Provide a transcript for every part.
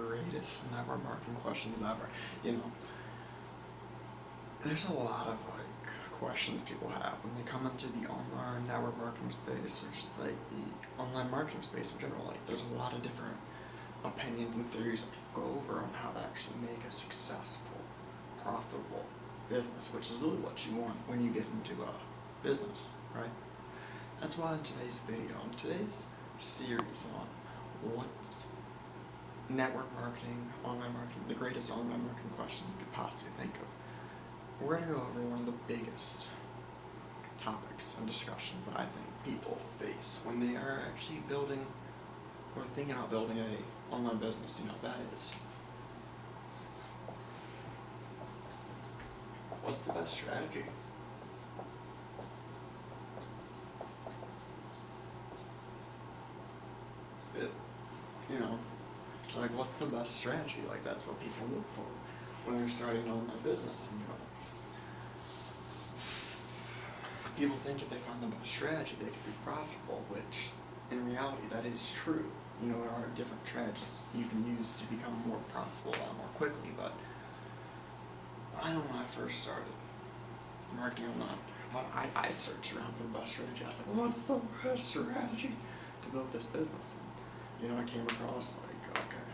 greatest network marketing questions ever. You know, there's a lot of questions people have when they come into the online network marketing space, or just like the online marketing space in general. Like, there's a lot of different opinions and theories that people go over on how to actually make a successful, profitable business, which is really what you want when you get into a business, right? That's why in today's video, in today's series on what's network marketing, online marketing, the greatest online marketing question you could possibly think of, we're going to go over one of the biggest topics and discussions that I think people face when they are actually building or thinking about building a online business. You know, that is, what's the best strategy? You know, it's like, what's the best strategy? Like, that's what people look for when they're starting an online business. And, you know, people think if they find the best strategy, they can be profitable, which in reality, that is true. You know, there are different strategies you can use to become more profitable a lot more quickly, but I know when I first started marketing online, I searched around for the best strategy. I was like, what's the best strategy to build this business? And, you know, I came across okay,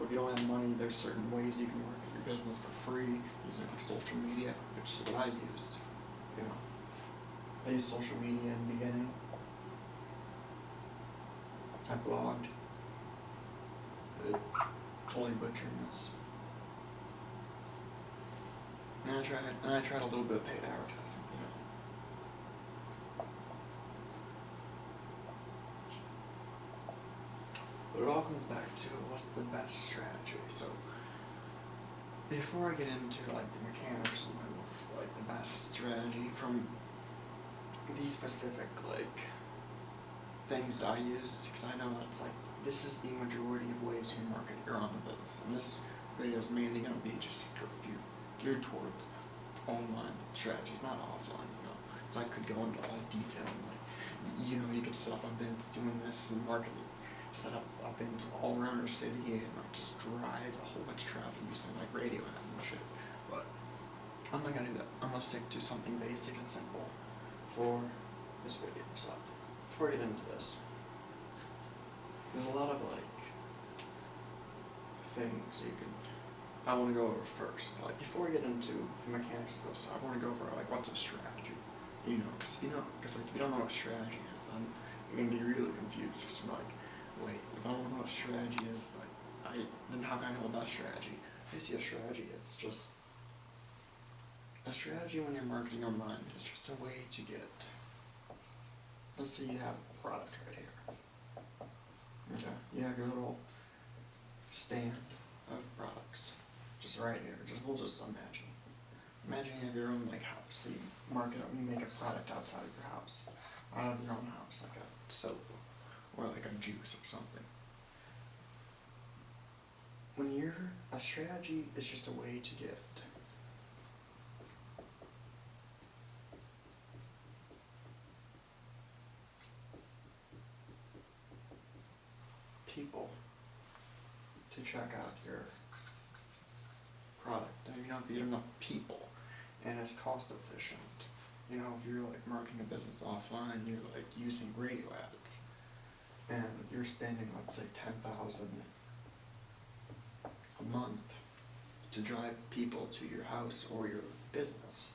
if you don't have money, there's certain ways you can market your business for free using like social media, which is what I used. You know, I used social media in the beginning. I blogged. Totally butchering this. And I tried a little bit of paid advertising. You know. But it all comes back to what's the best strategy. So before I get into like the mechanics and what's like the best strategy from these specific things that I use, because I know it's this is the majority of ways you market your online business, and this video is mainly going to be just geared towards online strategies, not offline. You know, so I could go into all detail and you know, you could set up events doing this and marketing, set up events all around your city and just drive a whole bunch of traffic using radio ads and shit. But I'm not gonna do that. I'm gonna stick to something basic and simple for this video. So before I get into this, there's a lot of things you can I want to go over first. Before we get into the mechanics of this, I want to go over what's a strategy. You know, because if you don't know what strategy is, then you're gonna be really confused. Because you're like, wait, if I don't know what strategy is, then how can I know about strategy? I see a strategy as just a strategy when you're marketing online is just a way to get. Let's say you have a product right here. Okay, you have your little stand of products, just right here. We'll just imagine. Imagine you have your own house. So you market it, you make a product outside of your house, out of your own house, like a soap or a juice or something. A strategy is just a way to get people to check out your product. And if you have enough people and it's cost efficient, if you're marketing a business offline, you're using radio ads and you're spending, let's say, $10,000 a month to drive people to your house or your business,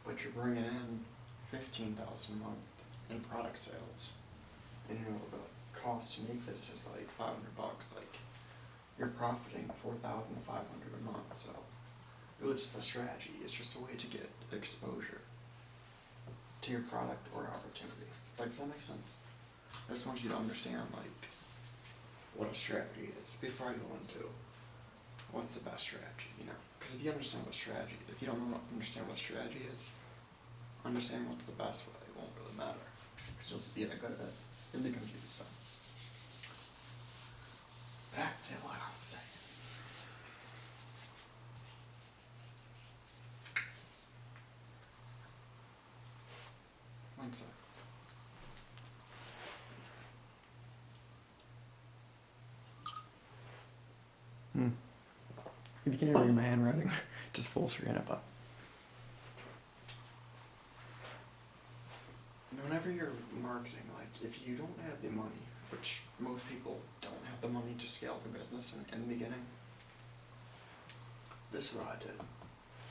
but you're bringing in $15,000 a month in product sales, and the cost to make this is $500. You're profiting $4,500 a month. So really, just a strategy. It's just a way to get exposure to your product or opportunity. Does that make sense? I just want you to understand what a strategy is before I go into what's the best strategy. Because if you don't understand what strategy is, understand what's the best way. It won't really matter, because you'll just be good at it. You'll be confused. So back to what I was saying. One sec. if you can't read my handwriting, just full screen it, but whenever you're marketing, like, if you don't have the money, which most people don't have the money to scale their business in the beginning, this is what I did.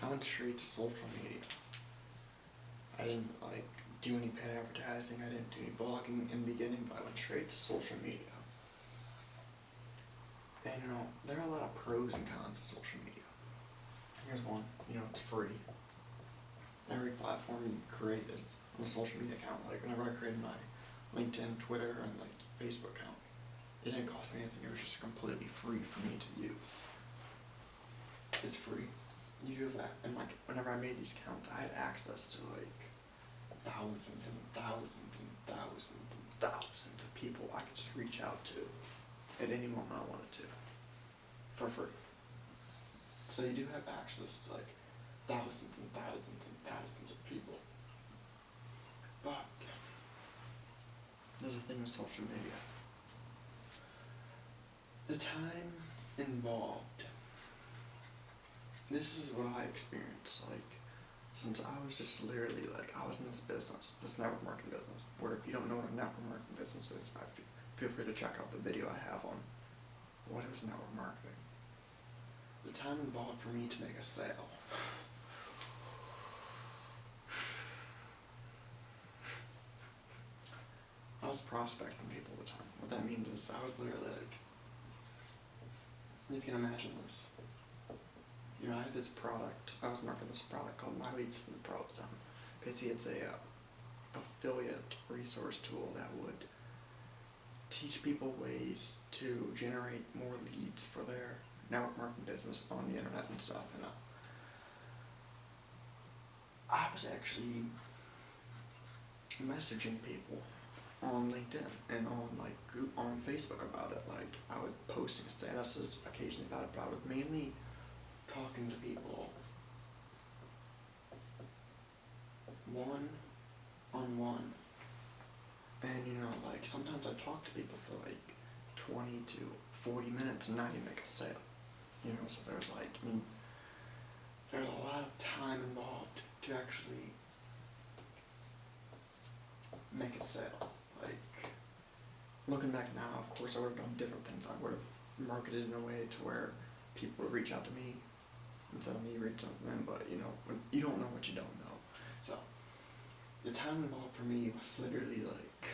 I went straight to social media. I didn't, like, do any paid advertising, I didn't do any blogging in the beginning, but I went straight to social media. And, you know, there are a lot of pros and cons of social media. Here's one, you know, it's free. Every platform you create is on a social media account. Like, whenever I created my LinkedIn, Twitter, and, like, Facebook account, it didn't cost me anything, it was just completely free for me to use. It's free. You do that, and, like, whenever I made these accounts, I had access to, like, thousands and thousands and thousands and thousands of people I could just reach out to at any moment I wanted to, for free. So you do have access to, like, thousands and thousands and thousands of people. But there's a thing with social media. The time involved. This is what I experienced, like, since I was just literally, like, I was in this business, this network marketing business, where if you don't know what a network marketing business is, feel free to check out the video I have on what is network marketing. The time involved for me to make a sale. I was prospecting people all the time. What that means is I was literally like, you can imagine this. You know, I have this product, I was marketing this product called My Leads to the Pro at the time. Basically, it's a affiliate resource tool that would teach people ways to generate more leads for their network marketing business on the internet and stuff. And I was actually messaging people on LinkedIn and on, like, group on Facebook about it. Like, I was posting statuses occasionally about it, but I was mainly talking to people one-on-one. And, you know, like, sometimes I talk to people for, like, 20 to 40 minutes and not even make a sale. You know, so there's, like, I mean, there's a lot of time involved to actually make a sale. Like, looking back now, of course, I would have done different things. I would have marketed in a way to where people would reach out to me instead of me reach out to them, but, you know, when you don't know what you don't know. So, the time involved for me was literally, like,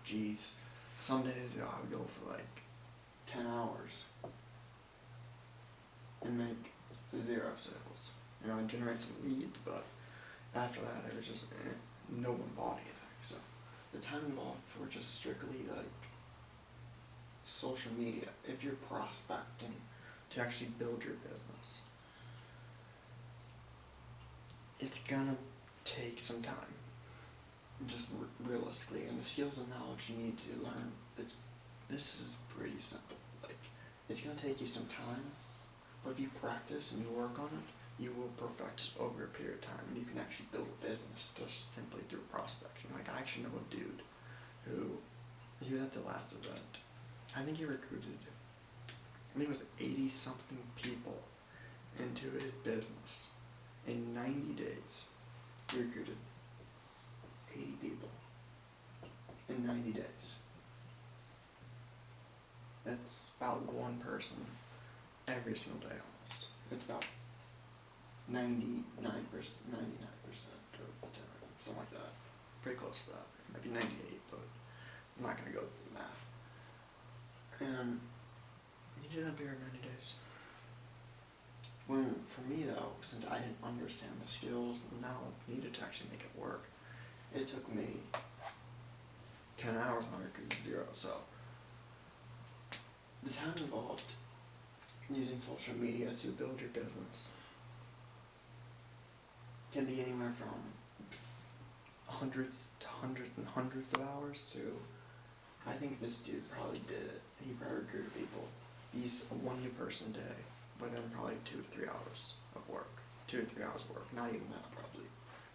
geez, some days, you know, I would go for, like, 10 hours and make 0 sales. You know, I'd generate some leads, but after that, it was just, no one bought anything. So, the time involved for just strictly, like, social media, if you're prospecting to actually build your business, it's gonna take some time, just realistically, and the skills and knowledge you need to learn, this is pretty simple. Like, it's gonna take you some time, but if you practice and you work on it, you will perfect it over a period of time, and you can actually build a business just simply through prospecting. Like, I actually know a dude who, he was at the last event. I think he recruited, I think it was 80-something people into his business. In 90 days, he recruited 80 people in 90 days. That's about one person every single day almost. It's about 99% of the time, something like that. Pretty close to that. Maybe 98, but I'm not gonna go through the math. And he did that period 90 days. When, for me though, since I didn't understand the skills and knowledge needed to actually make it work, it took me 10 hours and I recruited 0. So, the time involved using social media to build your business can be anywhere from hundreds to hundreds and hundreds of hours to, I think this dude probably did it. He probably recruited people. He's a 1 new person a day, but then probably 2 to 3 hours of work. 2 to 3 hours of work, not even that probably.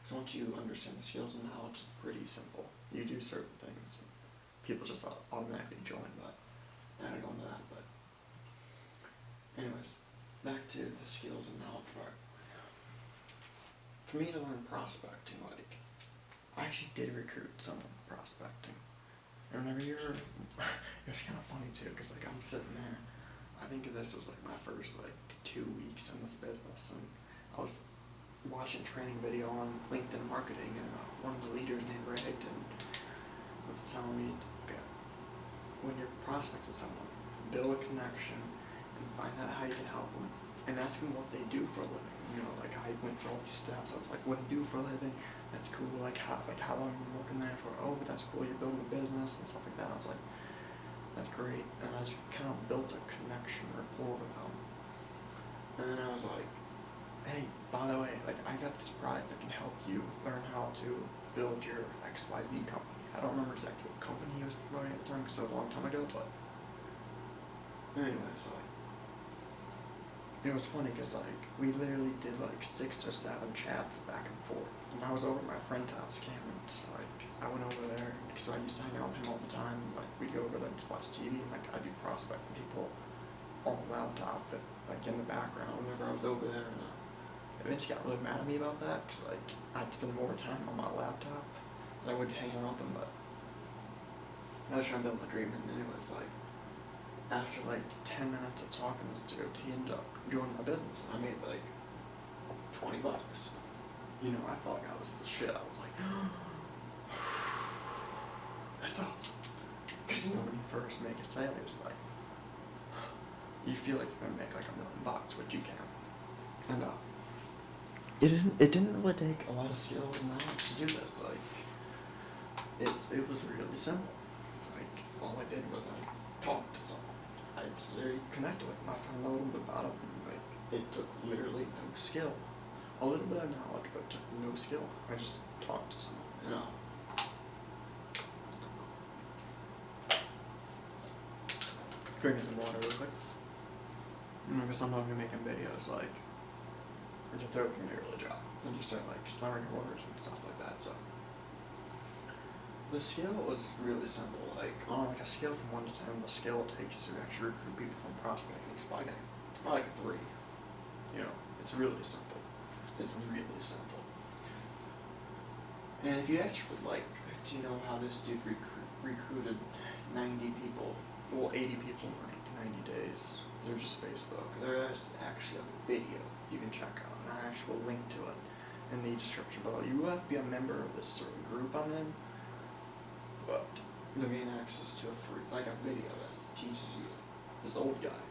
So once you understand the skills and knowledge, it's pretty simple. You do certain things, and people just automatically join, but I'm not gonna go into that. anyways, back to the skills and knowledge part. For me to learn prospecting, like, I actually did recruit someone prospecting. And whenever you're, it was kind of funny too, because like I'm sitting there, I think this was like my first like 2 weeks in this business, and I was watching training video on LinkedIn marketing, and one of the leaders named Ray Higdon was telling me, okay, when you're prospecting someone, build a connection and find out how you can help them, and ask them what they do for a living. You know, like I went through all these steps. I was like, what do you do for a living? That's cool. Like how long have you been working there for? Oh, but that's cool. You're building a business and stuff like that. I was like, that's great. And I just kind of built a connection, rapport with them. And then I was like, hey, by the way, like I got this product that can help you learn how to build your XYZ company. I don't remember exactly what company he was promoting at the time because it was a long time ago, but anyways, like, it was funny because like we literally did like 6 or 7 chats back and forth, and I was over at my friend's house, Cameron. So like I went over there because I used to hang out with him all the time. Like we'd go over there and just watch TV, and like I'd be prospecting people on the laptop, that like in the background whenever I was over there. And eventually got really mad at me about that because like I'd spend more time on my laptop than I would hanging out with him. But I was trying to build my dream, and then it was like, after like 10 minutes of talking to this dude, he ended up joining my business. I made like $20. You know, I felt like I was the shit. I was like, that's awesome. Because you know, when you first make a sale, it's like, you feel like you're gonna make like $1 million, which you can. And it didn't really take a lot of skills and knowledge to do this. Like, it was really simple. Like, all I did was like talk to someone. I just literally connected with them. I found out a little bit about them, and like it took literally no skill. A little bit of knowledge, but it took no skill. I just talked to someone, you know. Drinking some water real quick. You know, because sometimes you're making videos, like, your throat can get really dry. And you start like slurring your words and stuff like that, so. The skill was really simple. Like on like a scale from 1 to 10, the skill it takes to actually recruit people from prospecting is probably like a 3. You know, it's really simple. It's really simple. And if you actually would like to know how this dude recruited 90 people, well 80 people in 90 days through just Facebook, there's actually a video you can check out, and I actually will link to it in the description below. You will have to be a member of this certain group I'm in, but you'll gain access to a free, like a video that teaches you. This old guy,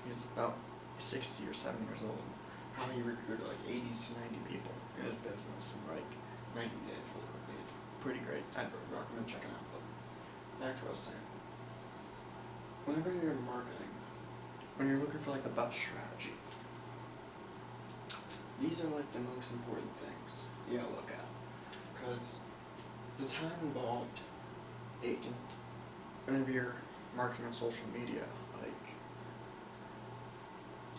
he's about 60 or 70 years old, how he recruited like 80 to 90 people in his business in like 90 days. It's pretty great. I'd recommend checking out. But back to what I was saying. Whenever you're in marketing, when you're looking for like the best strategy, these are like the most important things you gotta look at, because the time involved, it can, whenever you're marketing on social media, like,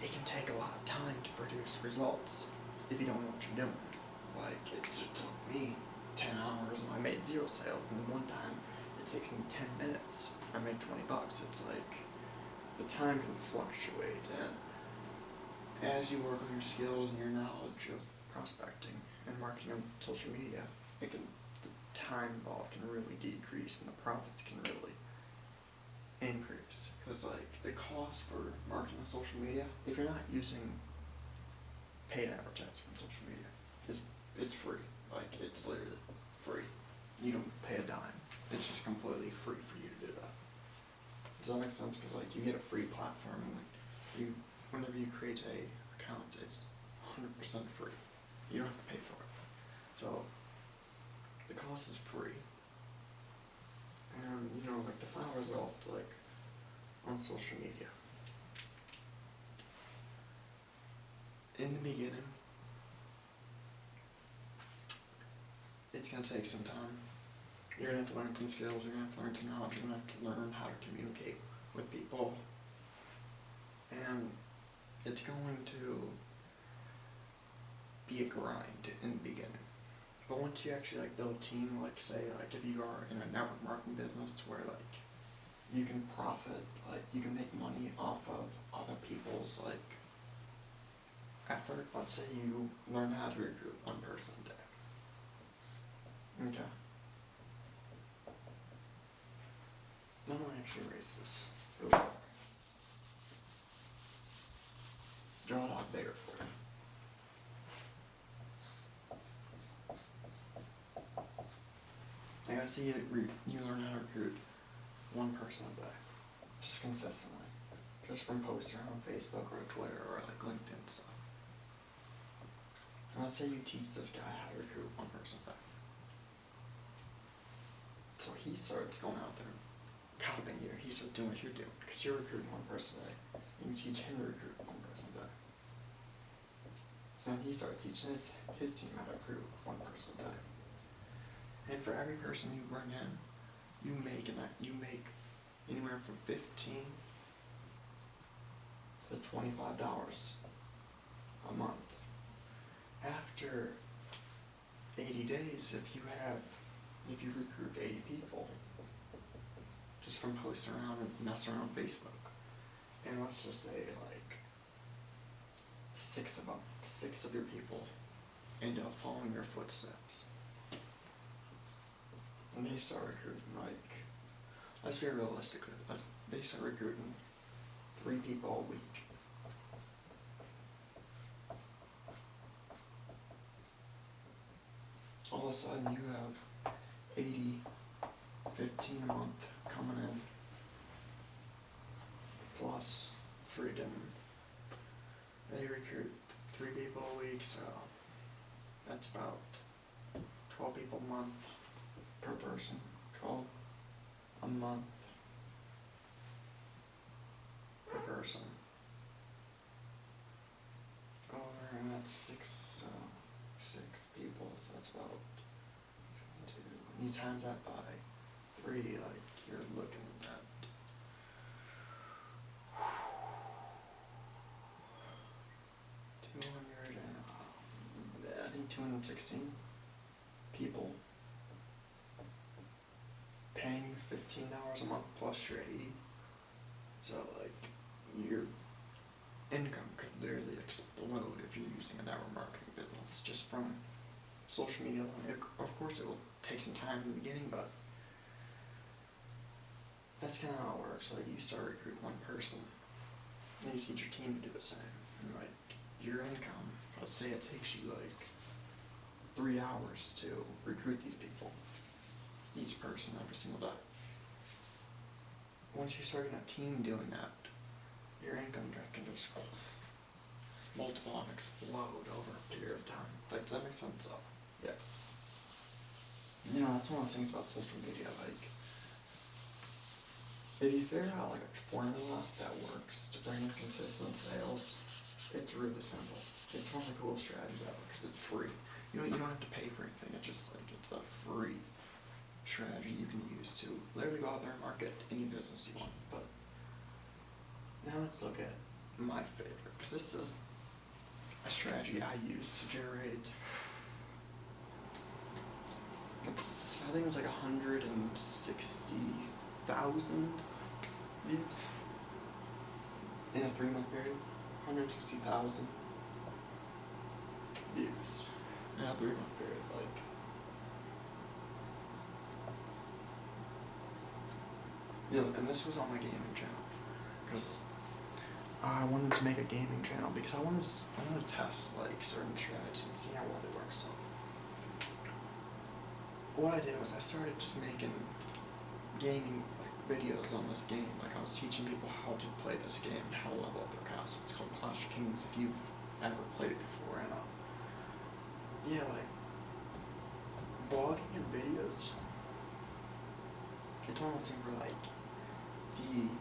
it can take a lot of time to produce results if you don't know what you're doing. Like, it took me 10 hours and I made 0 sales, and then one time it takes me 10 minutes, I made $20. It's like, the time can fluctuate, and as you work on your skills and your knowledge of prospecting and marketing on social media, the time involved can really decrease and the profits can really increase. Because like the cost for marketing on social media, if you're not using paid advertising on social media, it's free. Like it's literally free. You don't pay a dime. It's just completely free for you to do that. Does that make sense? Because like you get a free platform, and like whenever you create a account, it's 100% free. You don't have to pay for it. So the cost is free. And you know, like the final result, like on social media. In the beginning, it's gonna take some time. You're gonna have to learn some skills, you're gonna have to learn some knowledge, you're gonna have to learn how to communicate with people. And it's going to be a grind in the beginning. But once you actually like build a team, like say like if you are in a network marketing business to where like you can profit, like you can make money off of other people's like effort. Let's say you learn how to recruit one person a day. Okay. No, I actually erase this really quick. Draw it out bigger for you. I gotta see you learn how to recruit one person a day, just consistently, just from posts around Facebook or Twitter or like LinkedIn stuff. And let's say you teach this guy how to recruit one person a day. So he starts going out there, copying you. He starts doing what you're doing because you're recruiting one person a day, and you teach him to recruit one person a day. And he starts teaching his team how to recruit one person a day. And for every person you bring in, you make anywhere from $15 to $25 a month. After 80 days, if you recruit 80 people, just from posting around and messing around Facebook, and let's just say like six of your people end up following your footsteps. And they start recruiting let's be realistic, they start recruiting 3 people a week. All of a sudden you have 80, 15 a month coming in, plus they recruit 3 people a week, so that's about 12 people a month per person, 12 a month per person. And that's 6 people, so that's about 22. And you times that by 3, like you're looking at 200 and I think 216 people paying you $15 a month plus your 80. So like your income could literally explode if you're using a network marketing business just from social media alone. Of course it will take some time in the beginning, but that's kind of how it works. Like you start recruiting one person, and you teach your team to do the same. And like your income, let's say it takes you like 3 hours to recruit these people, each person every single day. Once you start getting a team doing that, your income can just multiply and explode over a period of time. Like, does that make sense? So, yeah. You know, that's one of the things about social media, like, if you figure out like a formula that works to bring in consistent sales, it's really simple. It's one of the coolest strategies ever because it's free. You don't have to pay for anything. It's just like, it's a free strategy you can use to literally go out there and market any business you want. But now let's look at my favorite, because this is a strategy I use to generate, I think it was like 160,000 views in a 3-month period. 160,000 views in a 3-month period. Like, you know, and this was on my gaming channel, because I wanted to make a gaming channel because I wanted to test like certain strategies and see how well they work. So what I did was I started just making gaming like videos on this game. Like I was teaching people how to play this game and how to level up their castle. It's called Clash of Kings if you've ever played it before. And yeah, like blogging and videos, it's one of those things where like the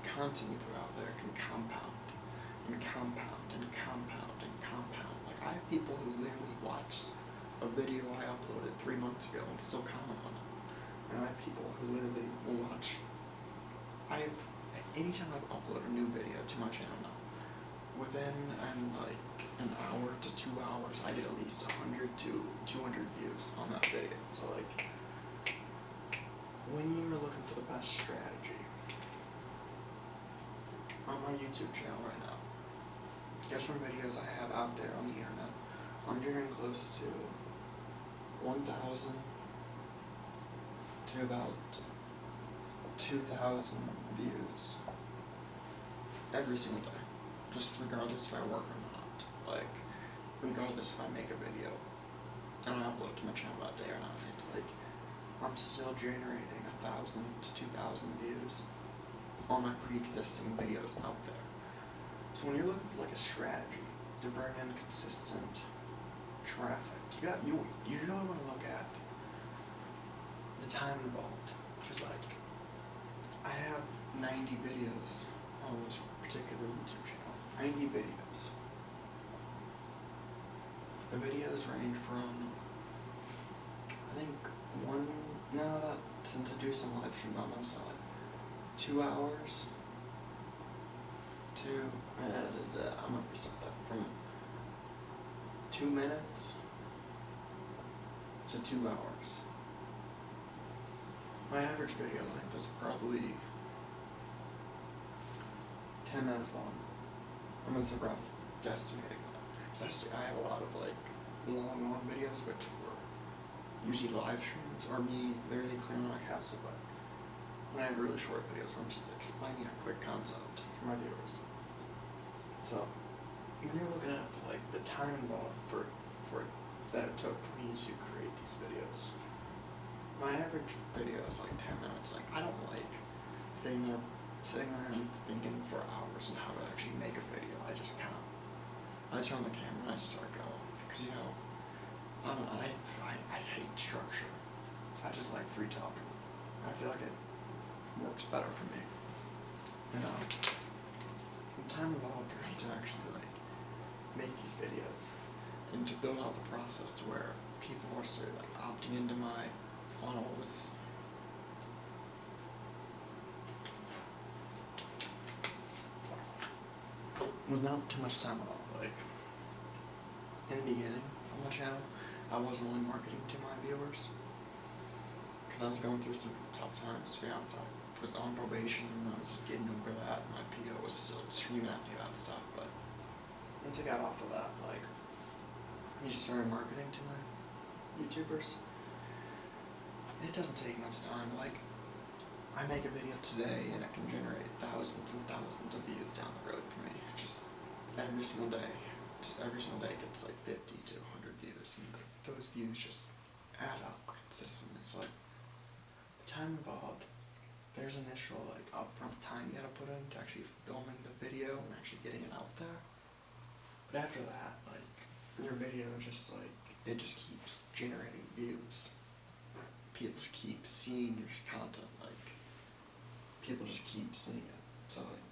content you put out there can compound and compound and compound and compound. Like I have people who literally watch a video I uploaded 3 months ago and still comment on it. And I have people who literally will watch. Anytime I upload a new video to my channel now, within like an hour to 2 hours, I get at least 100 to 200 views on that video. So like, when you're looking for the best strategy, on my YouTube channel right now, just from videos I have out there on the internet, I'm getting close to 1,000 to about 2,000 views every single day, just regardless if I work or not. Like, regardless if I make a video and I upload it to my channel that day or not, it's like I'm still generating 1,000 to 2,000 views on my pre-existing videos out there. So when you're looking for like a strategy to bring in consistent traffic, you really want to look at the time involved, because like I have 90 videos on this particular YouTube channel. 90 videos. The videos range from, I think, since I do some live stream on my side, 2 hours to, I'm gonna reset that, from 2 minutes to 2 hours. My average video length is probably 10 minutes long. I'm gonna say rough guesstimating that. Because I have a lot of like long videos which were usually live streams or me literally clearing my castle, but when I have really short videos where I'm just explaining a quick concept for my viewers. So when you're looking at like the time involved for that it took for me to create these videos, my average video is like 10 minutes. Like, I don't like sitting there and thinking for hours on how to actually make a video. I just can't. I turn on the camera and I just start going, because I hate structure. I just like free talking. I feel like it works better for me. The time involved for me to actually like make these videos and to build out the process to where people are sort of like opting into my funnel was not too much time at all. Like, in the beginning of my channel, I wasn't really marketing to my viewers because I was going through some tough times. To be honest, I was on probation and I was getting over that, and my PO was still screaming at me about stuff. But once I got off of that, like, I just started marketing to my YouTubers. It doesn't take much time. Like, I make a video today and it can generate thousands and thousands of views down the road for me. Just every single day. Just every single day gets like 50 to 100 views, and those views just add up consistently. So like, the time involved, there's initial like upfront time you gotta put in to actually filming the video and actually getting it out there. But after that, like, your video just like, it just keeps generating views. People just keep seeing your content, like, people just keep seeing it. So like,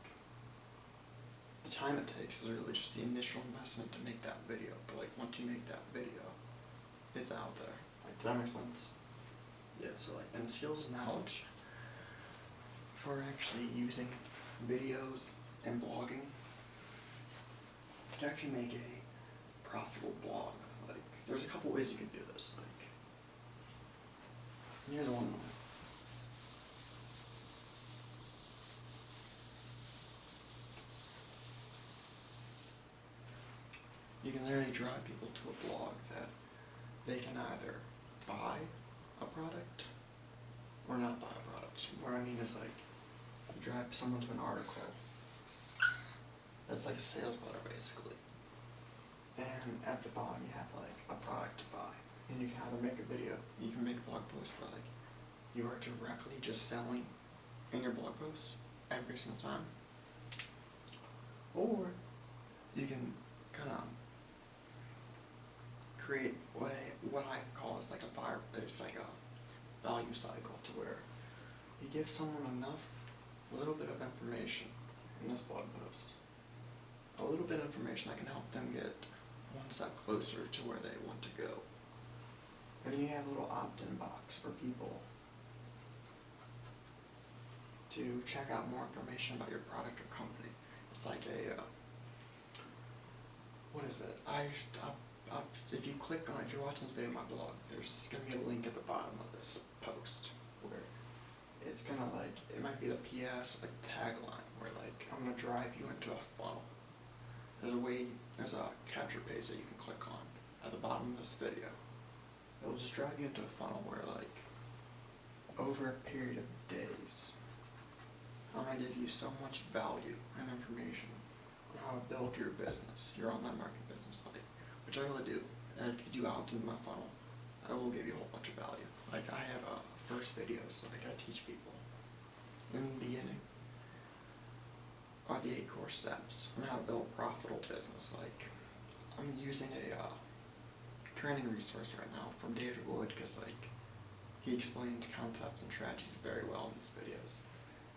the time it takes is really just the initial investment to make that video. But like, once you make that video, it's out there. Like, does that make sense? Yeah, so like, and the skills and knowledge for actually using videos and blogging to actually make a profitable blog. Like, there's a couple ways you can do this. Like, here's one. You can literally drive people to a blog that they can either buy a product or not buy a product. What I mean is, like, you drive someone to an article that's like a sales letter basically, and at the bottom you have like a product to buy, and you can either make a video, you can make a blog post where like you are directly just selling in your blog post every single time, or you can kind of create what I call is like a value cycle, to where you give someone a little bit of information in this blog post, a little bit of information that can help them get one step closer to where they want to go. And then you have a little opt-in box for people to check out more information about your product or company. It's like what is it? If you click on, if you're watching this video on my blog, there's going to be a link at the bottom of this post where it's gonna like, it might be the PS, like tagline, where like, I'm gonna drive you into a funnel. There's a capture page that you can click on at the bottom of this video. It'll just drive you into a funnel where like, over a period of days, I'm gonna give you so much value and information on how to build your business, your online marketing business, like, which I really do. And if you do opt into my funnel, I will give you a whole bunch of value. Like I have first videos, like I teach people in the beginning are the 8 core steps on how to build a profitable business. Like I'm using a training resource right now from David Wood because like he explains concepts and strategies very well in these videos.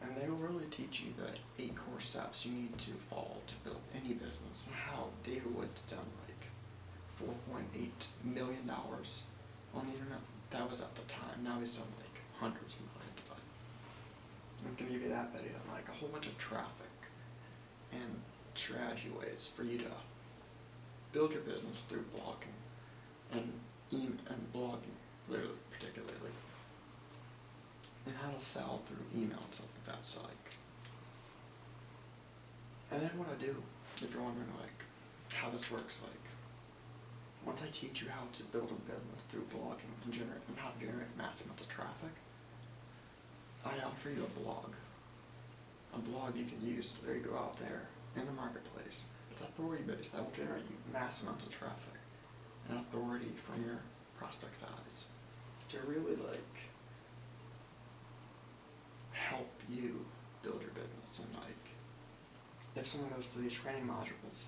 And they will really teach you the 8 core steps you need to follow to build any business, and how David Wood's done like $4.8 million on the internet. That was at the time. Now he's done like hundreds of millions. But I'm gonna give you that video and like a whole bunch of traffic and strategy ways for you to build your business through blogging and blogging, literally, particularly, and how to sell through email and stuff like that. So like, and then what I do, if you're wondering like how this works, like once I teach you how to build a business through blogging and how to generate massive amounts of traffic, I offer you a blog. A blog you can use so there you go out there in the marketplace. It's authority based. That will generate you massive amounts of traffic and authority from your prospects' eyes to really like help you build your business. And like if someone goes through these training modules,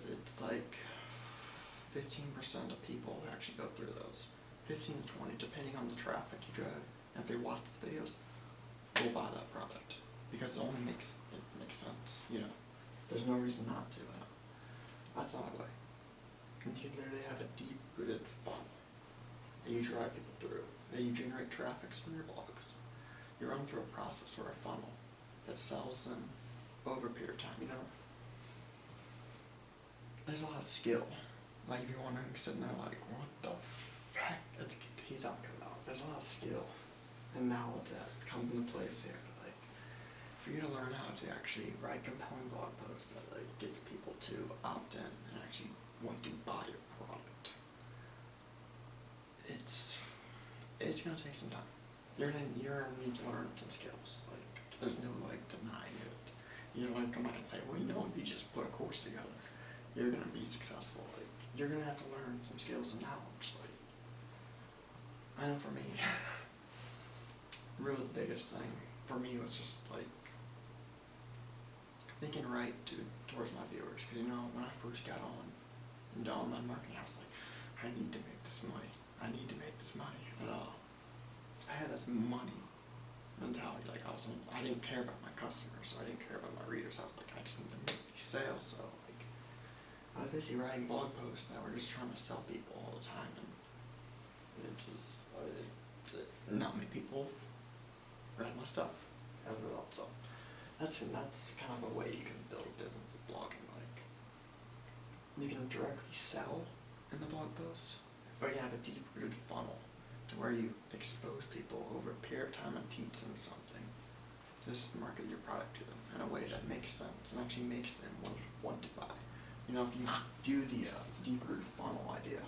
it's like 15% of people who actually go through those, 15 to 20, depending on the traffic you drive, and if they watch the videos, will buy that product because it only makes sense. You know, there's no reason not to. That's not a way. And you literally have a deep-rooted funnel that you drive people through, that you generate traffic from your blogs. You run through a process or a funnel that sells them over a period of time. You know, there's a lot of skill. Like if you're wondering, sitting there like, what the heck? He's talking about. There's a lot of skill and knowledge that comes into place here. Like for you to learn how to actually write compelling blog posts that like gets people to opt in and actually want to buy your product. It's gonna take some time. You're gonna need to learn some skills. Like there's no like denying it. You know, like I'm not gonna say, well, you know, if you just put a course together, you're gonna be successful. Like you're gonna have to learn some skills and knowledge. Like I know for me, really the biggest thing for me was just like thinking right towards my viewers. Because you know, when I first got on into online marketing, I was like, I need to make this money. I need to make this money. And I had this money mentality. Like I didn't care about my customers. I didn't care about my readers. I was like, I just need to make these sales. So like, I was basically writing blog posts that were just trying to sell people all the time, and not many people read my stuff as a result. So that's kind of a way you can build a business, blogging. Like you can directly sell in the blog posts, but you have a deep-rooted funnel to where you expose people over a period of time and teach them something. Just market your product to them in a way that makes sense and actually makes them want to buy. You know, if you do the deep-rooted funnel idea,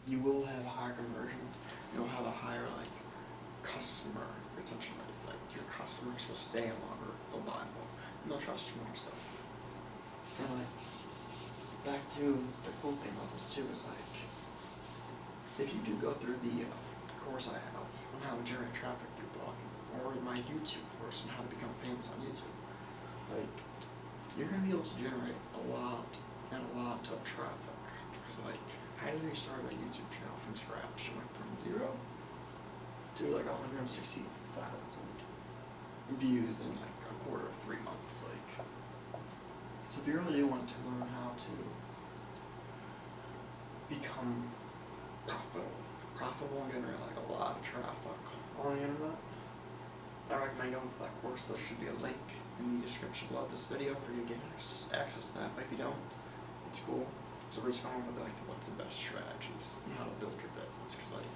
you will have higher conversions. You'll have a higher like customer retention rate. Like your customers will stay longer, they'll buy more, and they'll trust you more. So, and like back to the cool thing about this too is like if you do go through the course I have on how to generate traffic through blogging, or my YouTube course on how to become famous on YouTube, like you're gonna be able to generate a lot of traffic because like I literally started a YouTube channel from scratch. It went from 0 to like 160,000 views in like a quarter of 3 months. Like, so if you really do want to learn how to become profitable and generate like a lot of traffic on the internet, I recommend going to that course. There should be a link in the description below this video for you to get access to that. But if you don't, it's cool. So we're just going with like what's the best strategies and how to build your business, because like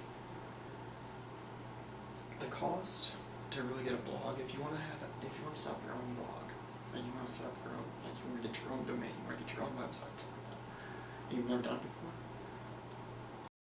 the cost to really get a blog, if you want to set up your own blog, like you want to set up your own, like you want to get your own domain, you want to get your own website, something like that. You've never done it before?